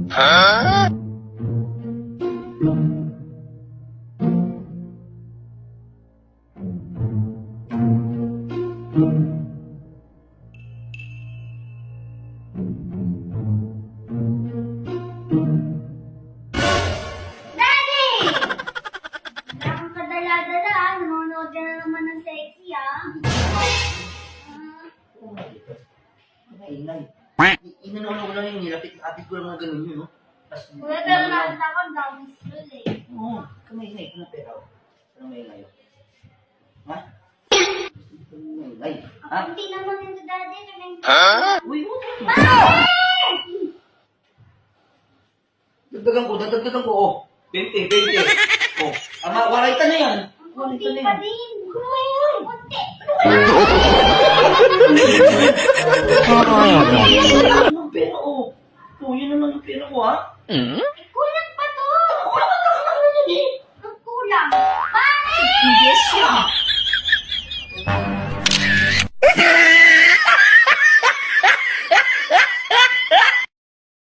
Huh? Daddy! Wala kang kadala-dala ah. Nanonood ka na naman ng sexy ah. Maingay. Inanolo ko lang yung nilapit-lapit ko lang mga ganun yun, no? Tapos, Kuya, pero nakita ko dami school eh. Oo, kamaingay ko na pera. Parang maingay. Ha? Maingay. Ha? Hindi naman yung daddy. Huh? Uy, uy. Daddy! Dagdagan ko, oh. 20. Oh, warayta na yan. Kunti Warayta na pa yan. din. Kunti. Kunti. Ano ang pera, oh. Oh, yun naman ang pera ko, ha?